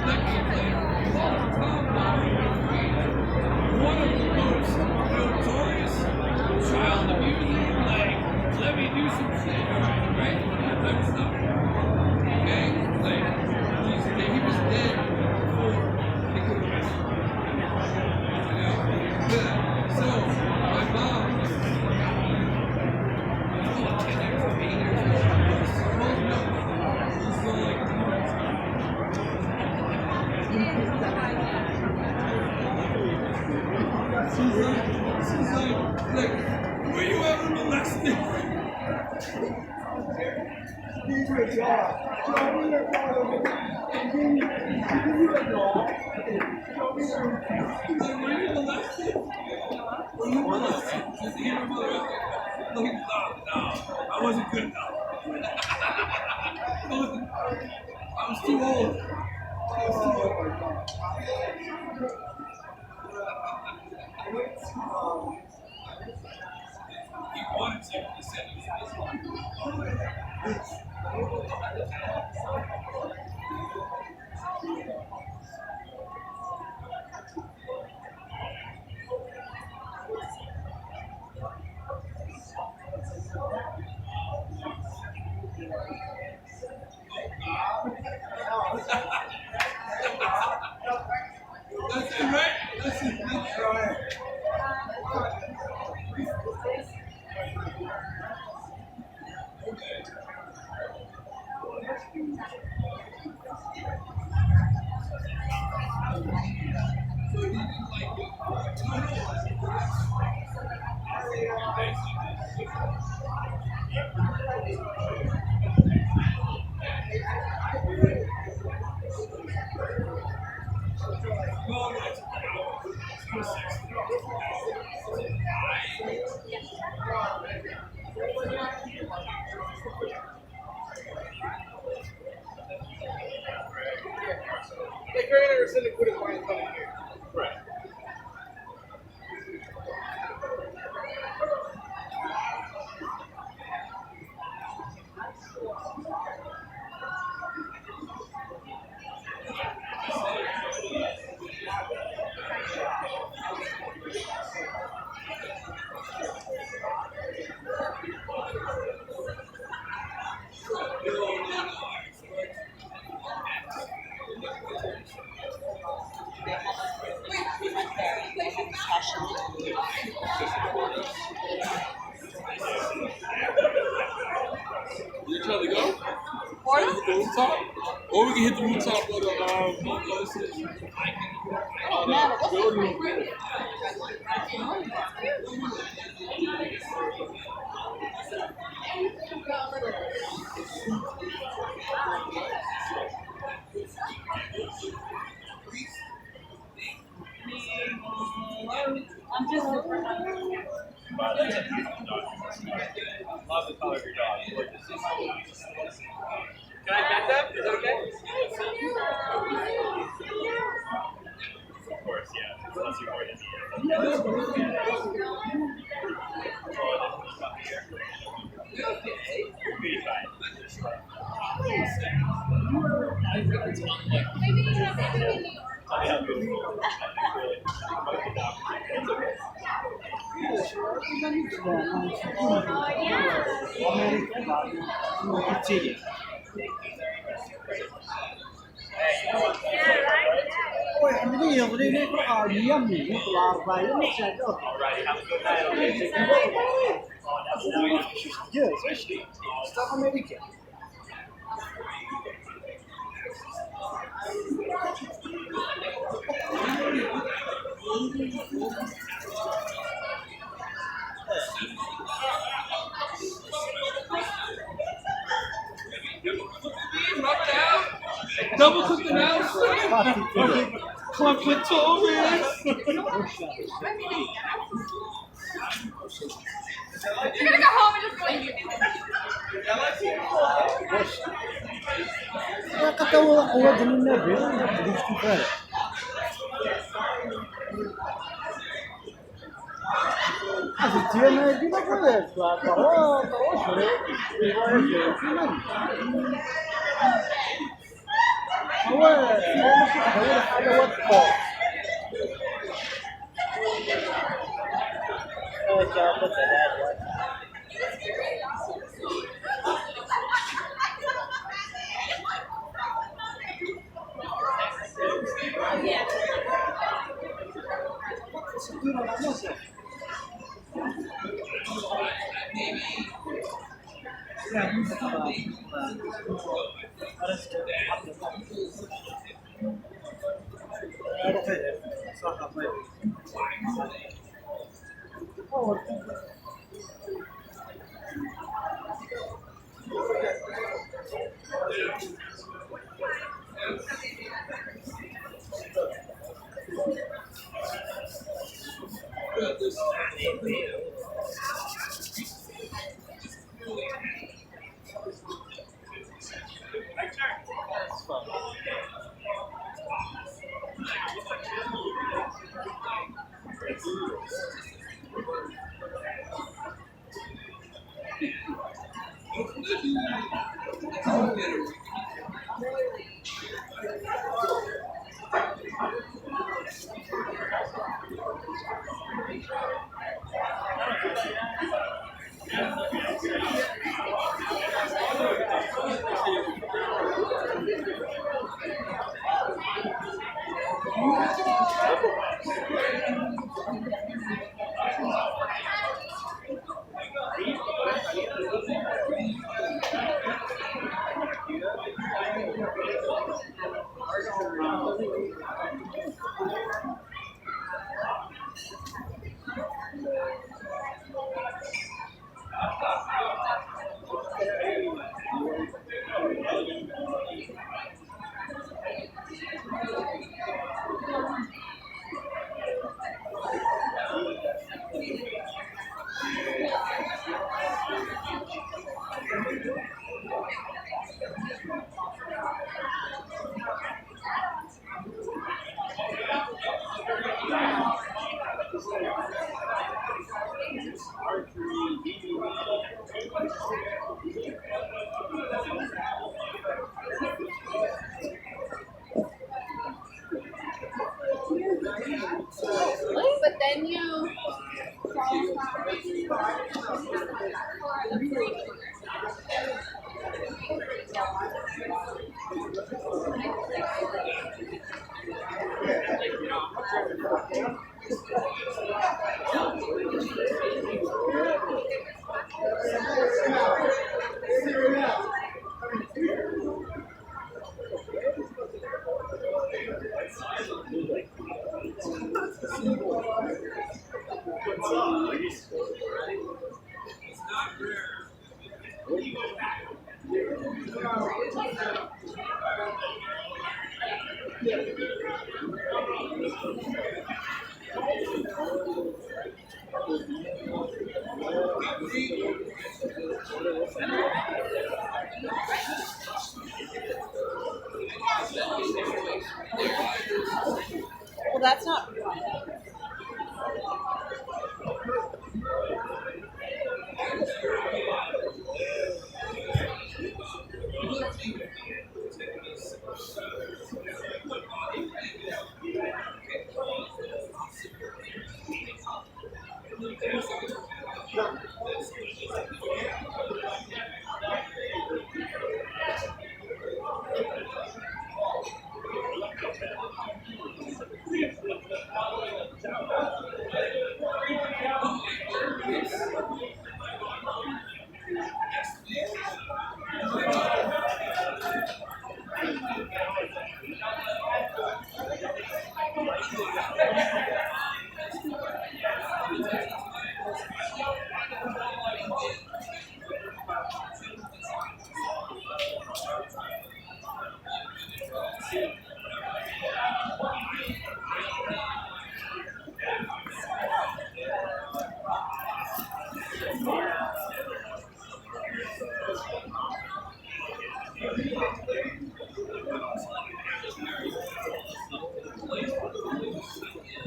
decades later, Tom one of the most notorious child abusing, like, let me do some shit, right? That type of stuff. Okay? Like, he was dead before they could arrest him. You know? Yeah. So, my mom, 10 years or 8 years old, supposed to know. So, like, she's like, were you ever molested? Were you molested? Were you molested? Just hear her mother out there. No, I wasn't good enough. I was too old. He wanted to. He said he was That's it, right? That's it. That's right. Like, you're interested in good point coming here. Right. You trying to go? The rooftop? Or we can hit the rooftop with I'm just super Love the color of your dog. Can I pet them? Is that okay? Of course, yeah. Unless you're born in You'll be fine. Tell me how beautiful. Ini yang ini kok diam nih, keluar bayi ini saya tuh. Alrighty, have a good night. Okay, Yes, Stop Amerika. Double cook the mouse. Clump with Taurus. You're gonna go home and just go eat. Ya katawa ako din na ba? Gusto pa. Kasi tiyan na di ba ko eh. Tawa, sure. هو هو حاجة واضحة. كانت ثلاثة. But then you Well, that's not.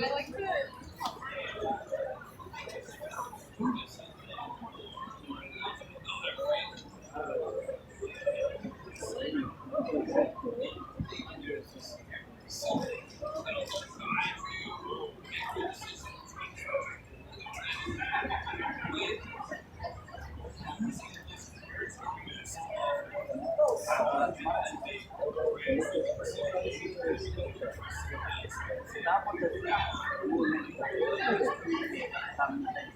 I like to. Tama.